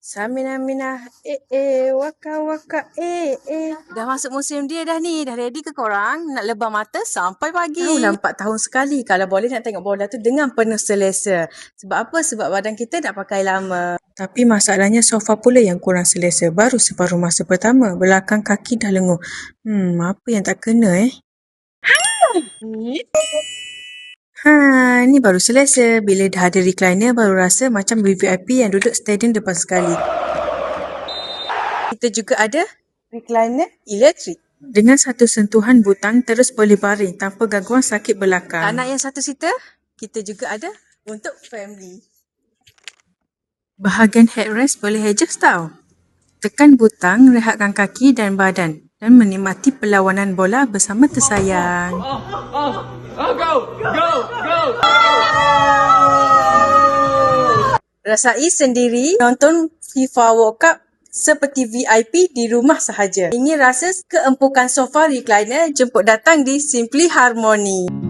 Samina mina, waka waka, Dah masuk musim dia dah ni. Dah ready ke korang? Nak lebam mata sampai pagi. Tahulah 4 tahun sekali. Kalau boleh nak tengok bola tu dengan penuh selesa. Sebab apa? Sebab badan kita nak pakai lama. Tapi masalahnya sofa pula yang kurang selesa. Baru separuh masa pertama. Belakang kaki dah lenguh. Apa yang tak kena ni baru selesa. Bila dah ada recliner baru rasa macam VVIP yang duduk stadium depan sekali. Kita juga ada recliner elektrik. Dengan satu sentuhan butang terus boleh baring tanpa gangguan sakit belakang. Tak nak yang satu seater? Kita juga ada untuk family. Bahagian headrest boleh adjust tau. Tekan butang, rehatkan kaki dan badan dan menikmati perlawanan bola bersama tersayang. Go! Rasai sendiri nonton FIFA World Cup seperti VIP di rumah sahaja. Ingin rasa keempukan sofa recliner? Jemput datang di Simply Harmony.